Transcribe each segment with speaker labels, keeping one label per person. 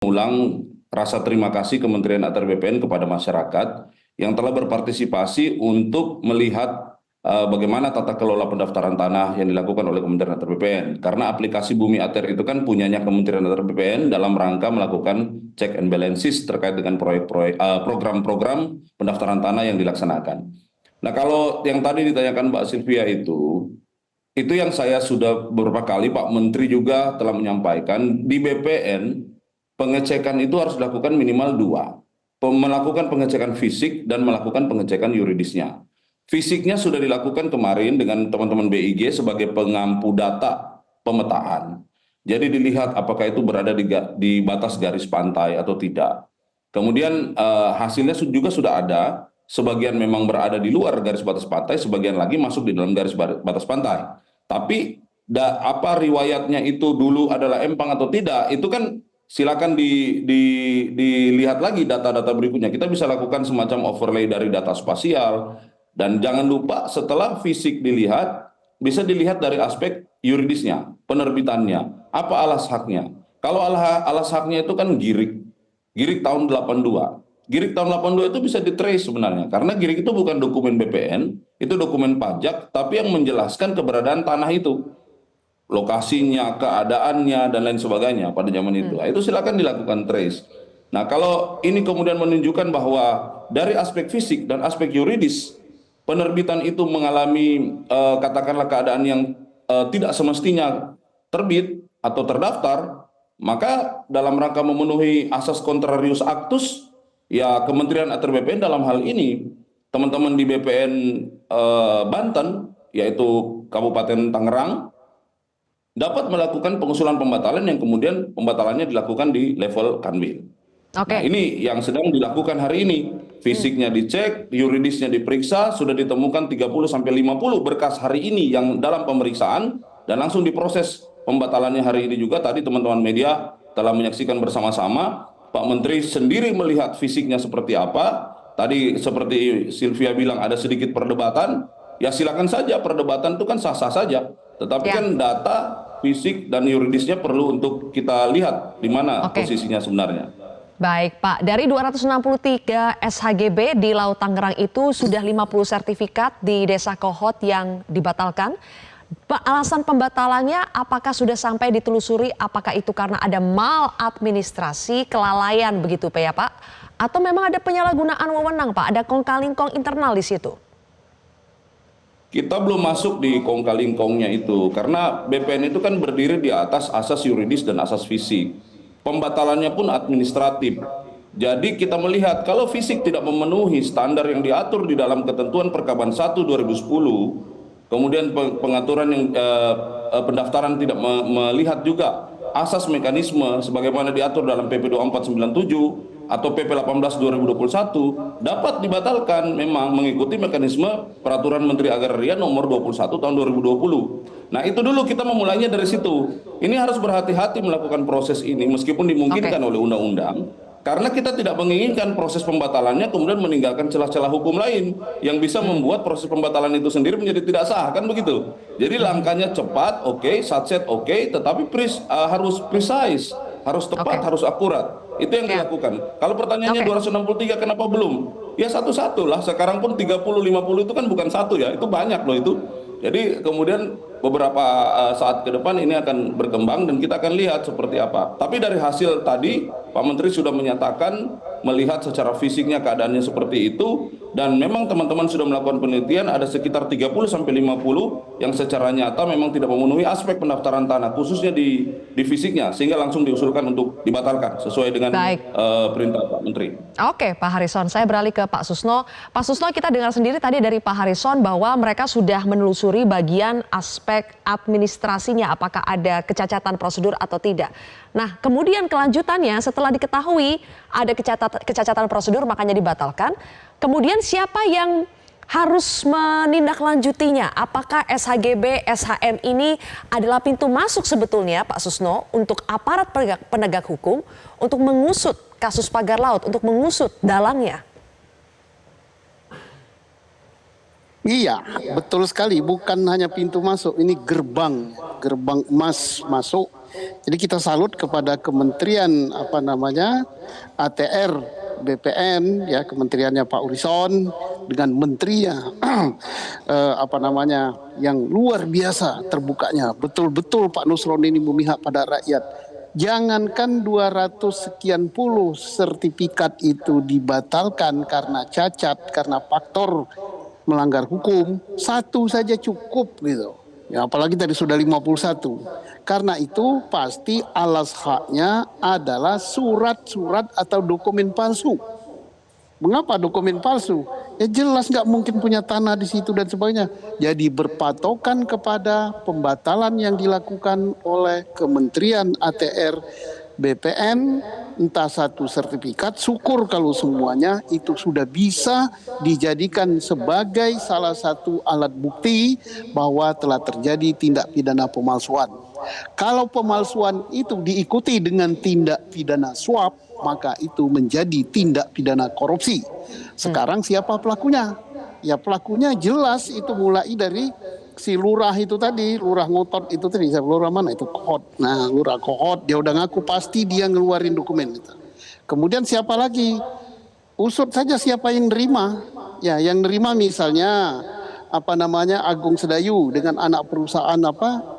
Speaker 1: Ulang rasa terima kasih Kementerian ATR BPN kepada masyarakat yang telah berpartisipasi untuk melihat bagaimana tata kelola pendaftaran tanah yang dilakukan oleh Kementerian ATR BPN. Karena aplikasi Bumi ATR itu kan punyanya Kementerian ATR BPN dalam rangka melakukan check and balances terkait dengan program-program pendaftaran tanah yang dilaksanakan. Nah, kalau yang tadi ditanyakan Mbak Sylvia itu yang saya sudah beberapa kali Pak Menteri juga telah menyampaikan di BPN pengecekan itu harus dilakukan minimal dua, melakukan pengecekan fisik dan melakukan pengecekan yuridisnya. Fisiknya sudah dilakukan kemarin dengan teman-teman BIG sebagai pengampu data pemetaan. Jadi dilihat apakah itu berada di batas garis pantai atau tidak. Kemudian hasilnya juga sudah ada, sebagian memang berada di luar garis batas pantai, sebagian lagi masuk di dalam garis batas pantai. Tapi apa riwayatnya itu dulu adalah empang atau tidak, itu kan silakan dilihat lagi data-data berikutnya. Kita bisa lakukan semacam overlay dari data spasial. Dan jangan lupa setelah fisik dilihat, bisa dilihat dari aspek yuridisnya, penerbitannya, apa alas haknya. Kalau alas haknya itu kan Girik tahun 82. Girik tahun 82 itu bisa ditrace sebenarnya, karena Girik itu bukan dokumen BPN, itu dokumen pajak, tapi yang menjelaskan keberadaan tanah itu, lokasinya, keadaannya, dan lain sebagainya pada zaman itu. Nah, itu silakan dilakukan trace. Nah, kalau ini kemudian menunjukkan bahwa dari aspek fisik dan aspek yuridis, penerbitan itu mengalami katakanlah keadaan yang tidak semestinya terbit atau terdaftar, maka dalam rangka memenuhi asas contrarius actus, ya Kementerian ATR BPN dalam hal ini, teman-teman di BPN Banten, yaitu Kabupaten Tangerang, dapat melakukan pengusulan pembatalan yang kemudian pembatalannya dilakukan di level Kanwil. Nah, ini yang sedang dilakukan hari ini. Fisiknya dicek, yuridisnya diperiksa, sudah ditemukan 30 sampai 50 berkas hari ini yang dalam pemeriksaan dan langsung diproses pembatalannya hari ini juga. Tadi teman-teman media telah menyaksikan bersama-sama. Pak Menteri sendiri melihat fisiknya seperti apa. Tadi seperti Sylvia bilang ada sedikit perdebatan. Ya silakan saja, perdebatan itu kan sah-sah saja. Tetapi kan data, fisik, dan yuridisnya perlu untuk kita lihat di mana posisinya sebenarnya.
Speaker 2: Baik Pak, dari 263 SHGB di Laut Tangerang itu sudah 50 sertifikat di Desa Kohot yang dibatalkan. Pak, alasan pembatalannya apakah sudah sampai ditelusuri apakah itu karena ada maladministrasi, kelalaian begitu Pak ya Pak? Atau memang ada penyalahgunaan wewenang Pak, ada kong-kali-kong internal di situ?
Speaker 1: Kita belum masuk di kong-kali-kongnya itu, karena BPN itu kan berdiri di atas asas yuridis dan asas fisik. Pembatalannya pun administratif. Jadi kita melihat kalau fisik tidak memenuhi standar yang diatur di dalam ketentuan Perkaban 1 2010, kemudian pengaturan yang pendaftaran tidak melihat juga asas mekanisme sebagaimana diatur dalam PP 2497 atau PP 18 2021, dapat dibatalkan memang mengikuti mekanisme Peraturan Menteri Agraria nomor 21 tahun 2020. Nah, itu dulu kita memulainya dari situ. Ini harus berhati-hati melakukan proses ini meskipun dimungkinkan oleh undang-undang, karena kita tidak menginginkan proses pembatalannya kemudian meninggalkan celah-celah hukum lain yang bisa membuat proses pembatalan itu sendiri menjadi tidak sah, kan begitu. Jadi langkahnya cepat, oke, satset oke, tetapi harus precise, harus tepat, harus akurat. Itu yang dilakukan. Kalau pertanyaannya 263 kenapa belum? Ya satu-satu lah, sekarang pun 30-50 itu kan bukan satu ya, itu banyak loh itu. Jadi kemudian beberapa saat ke depan ini akan berkembang dan kita akan lihat seperti apa. Tapi dari hasil tadi Pak Menteri sudah menyatakan melihat secara fisiknya keadaannya seperti itu, dan memang teman-teman sudah melakukan penelitian ada sekitar 30 sampai 50 yang secara nyata memang tidak memenuhi aspek pendaftaran tanah khususnya di fisiknya, sehingga langsung diusulkan untuk dibatalkan sesuai dengan perintah Pak Menteri.
Speaker 2: Oke Pak Harison, saya beralih ke Pak Susno. Pak Susno, kita dengar sendiri tadi dari Pak Harison bahwa mereka sudah menelusuri bagian aspek administrasinya, apakah ada kecacatan prosedur atau tidak. Nah, kemudian kelanjutannya setelah diketahui ada kecacatan prosedur makanya dibatalkan, kemudian siapa yang harus menindaklanjutinya? Apakah SHGB, SHM ini adalah pintu masuk sebetulnya Pak Susno untuk aparat penegak hukum untuk mengusut kasus pagar laut, untuk mengusut dalangnya?
Speaker 3: Iya, betul sekali. Bukan hanya pintu masuk, ini gerbang emas masuk Jadi kita salut kepada Kementerian ATR BPN, ya, kementeriannya Pak Urison dengan menterinya yang luar biasa terbukanya. Betul-betul Pak Nusron ini memihak pada rakyat. Jangankan 200 sekian puluh sertifikat itu dibatalkan karena cacat, karena faktor melanggar hukum, satu saja cukup gitu. Ya, apalagi tadi sudah 51. Karena itu pasti alas haknya adalah surat-surat atau dokumen palsu. Mengapa dokumen palsu? Ya jelas nggak mungkin punya tanah di situ dan sebagainya. Jadi berpatokan kepada pembatalan yang dilakukan oleh Kementerian ATR BPN, entah satu sertifikat, syukur kalau semuanya itu sudah bisa dijadikan sebagai salah satu alat bukti bahwa telah terjadi tindak pidana pemalsuan. Kalau pemalsuan itu diikuti dengan tindak pidana suap, maka itu menjadi tindak pidana korupsi. Sekarang siapa pelakunya? Ya pelakunya jelas itu mulai dari si lurah itu tadi, lurah ngotot itu tadi, lurah mana itu Kohot. Nah, lurah Kohot dia udah ngaku pasti dia ngeluarin dokumen itu. Kemudian siapa lagi? Usut saja siapa yang nerima. Ya, yang nerima misalnya Agung Sedayu dengan anak perusahaan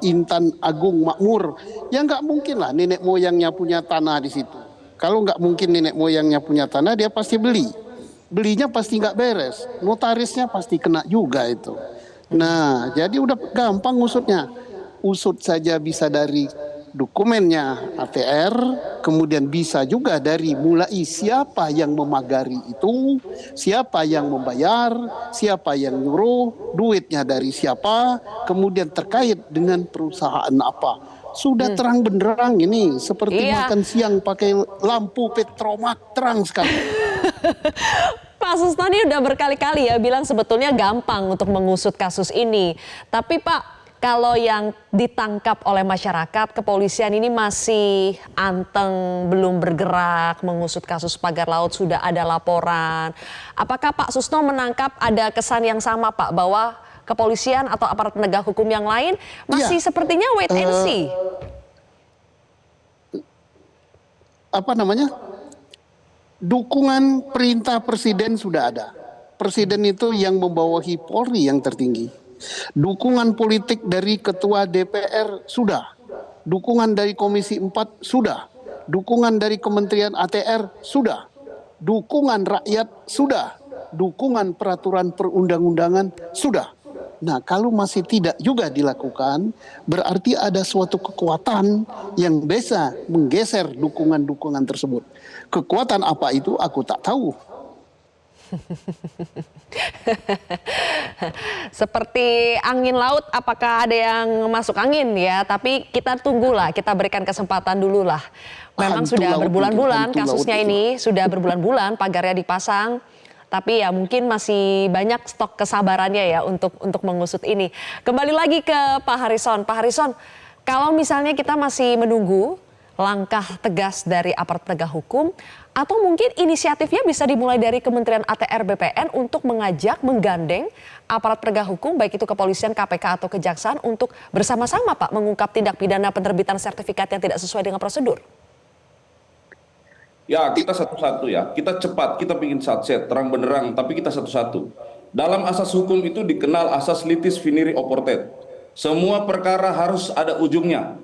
Speaker 3: Intan Agung Makmur. Ya nggak mungkin lah nenek moyangnya punya tanah di situ. Kalau nggak mungkin nenek moyangnya punya tanah, dia pasti beli. Belinya pasti nggak beres, notarisnya pasti kena juga itu. Nah, jadi udah gampang usutnya. Usut saja bisa dari dokumennya ATR, kemudian bisa juga dari mulai siapa yang memagari itu, siapa yang membayar, siapa yang nyuruh, duitnya dari siapa, kemudian terkait dengan perusahaan apa. Sudah terang benderang ini, seperti makan siang pakai lampu petromak, terang sekali.
Speaker 2: Pak Susno ini udah berkali-kali ya bilang sebetulnya gampang untuk mengusut kasus ini. Tapi Pak, kalau yang ditangkap oleh masyarakat, kepolisian ini masih anteng, belum bergerak mengusut kasus pagar laut, sudah ada laporan. Apakah Pak Susno menangkap ada kesan yang sama Pak, bahwa kepolisian atau aparat penegak hukum yang lain masih sepertinya wait and see?
Speaker 3: Dukungan perintah presiden sudah ada. Presiden itu yang membawahi Polri yang tertinggi. Dukungan politik dari ketua DPR sudah. Dukungan dari Komisi 4 sudah. Dukungan dari Kementerian ATR sudah. Dukungan rakyat sudah. Dukungan peraturan perundang-undangan sudah. Nah, kalau masih tidak juga dilakukan, berarti ada suatu kekuatan yang bisa menggeser dukungan-dukungan tersebut. Kekuatan apa itu aku tak tahu.
Speaker 2: Seperti angin laut, apakah ada yang masuk angin ya? Tapi kita tunggulah, kita berikan kesempatan dulu lah. Memang sudah berbulan-bulan kasusnya ini, sudah berbulan-bulan pagarnya dipasang. Tapi ya mungkin masih banyak stok kesabarannya ya untuk mengusut ini. Kembali lagi ke Pak Harrison. Pak Harrison, kalau misalnya kita masih menunggu langkah tegas dari aparat penegak hukum, atau mungkin inisiatifnya bisa dimulai dari Kementerian ATR BPN untuk mengajak, menggandeng aparat penegak hukum, baik itu kepolisian, KPK atau kejaksaan, untuk bersama-sama Pak mengungkap tindak pidana penerbitan sertifikat yang tidak sesuai dengan prosedur?
Speaker 1: Ya, kita satu-satu ya. Kita cepat, kita bikin satset, terang benderang, tapi kita satu-satu. Dalam asas hukum itu dikenal asas litis finiri oportet. Semua perkara harus ada ujungnya,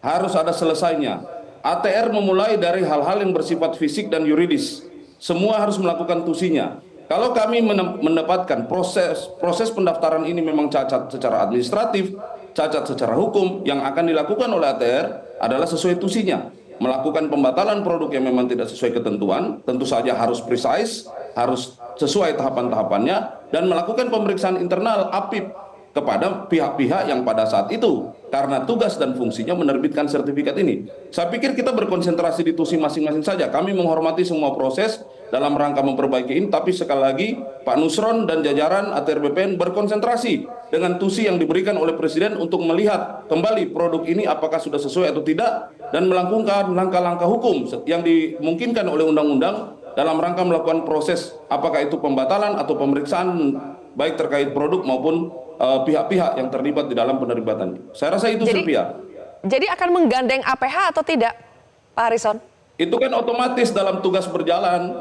Speaker 1: harus ada selesainya. ATR memulai dari hal-hal yang bersifat fisik dan yuridis. Semua harus melakukan tusinya. Kalau kami mendapatkan proses pendaftaran ini memang cacat secara administratif, cacat secara hukum, yang akan dilakukan oleh ATR adalah sesuai tusinya. Melakukan pembatalan produk yang memang tidak sesuai ketentuan, tentu saja harus precise, harus sesuai tahapan-tahapannya, dan melakukan pemeriksaan internal APIP kepada pihak-pihak yang pada saat itu karena tugas dan fungsinya menerbitkan sertifikat ini. Saya pikir kita berkonsentrasi di tusi masing-masing saja. Kami menghormati semua proses dalam rangka memperbaiki ini, tapi sekali lagi Pak Nusron dan jajaran ATR BPN berkonsentrasi dengan tusi yang diberikan oleh Presiden untuk melihat kembali produk ini apakah sudah sesuai atau tidak, dan melakukan langkah-langkah hukum yang dimungkinkan oleh undang-undang dalam rangka melakukan proses apakah itu pembatalan atau pemeriksaan baik terkait produk maupun pihak-pihak yang terlibat di dalam penerbitan. Saya rasa itu, Sylvia.
Speaker 2: Jadi akan menggandeng APH atau tidak, Pak Harison?
Speaker 1: Itu kan otomatis dalam tugas berjalan.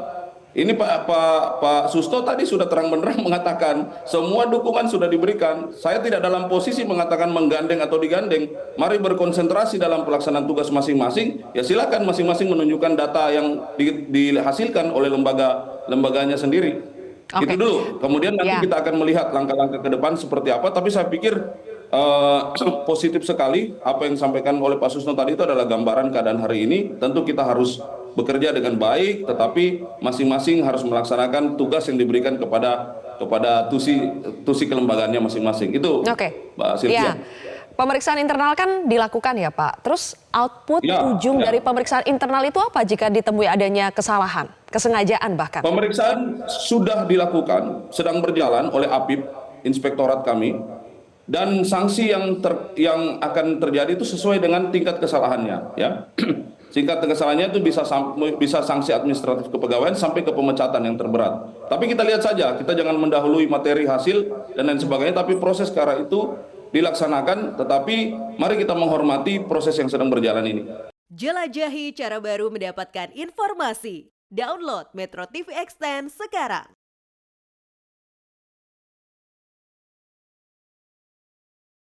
Speaker 1: Ini Pak Susto tadi sudah terang-benderang mengatakan semua dukungan sudah diberikan. Saya tidak dalam posisi mengatakan menggandeng atau digandeng. Mari berkonsentrasi dalam pelaksanaan tugas masing-masing. Ya silakan masing-masing menunjukkan data yang dihasilkan oleh lembaganya sendiri.
Speaker 2: Oke.
Speaker 1: Itu dulu. Kemudian nanti
Speaker 2: Ya.
Speaker 1: kita akan melihat langkah-langkah ke depan seperti apa. Tapi saya pikir positif sekali apa yang disampaikan oleh Pak Susno tadi itu adalah gambaran keadaan hari ini. Tentu kita harus bekerja dengan baik, tetapi masing-masing harus melaksanakan tugas yang diberikan kepada tusi kelembagaannya masing-masing. Itu,
Speaker 2: Oke.
Speaker 1: Mbak Sylvia.
Speaker 2: Ya. Pemeriksaan internal kan dilakukan ya Pak. Terus output
Speaker 1: Ya,
Speaker 2: ujung
Speaker 1: ya.
Speaker 2: dari pemeriksaan internal itu apa jika ditemui adanya kesalahan, kesengajaan bahkan?
Speaker 1: Pemeriksaan sudah dilakukan, sedang berjalan oleh APIP, inspektorat kami, dan sanksi yang akan terjadi itu sesuai dengan tingkat kesalahannya, ya. Tingkat kesalahannya itu bisa sanksi administratif kepegawaian sampai ke pemecatan yang terberat. Tapi kita lihat saja, kita jangan mendahului materi hasil dan lain sebagainya, tapi proses ke arah itu dilaksanakan, tetapi mari kita menghormati proses yang sedang berjalan ini.
Speaker 4: Jelajahi cara baru mendapatkan informasi. Download Metro TV Extend sekarang.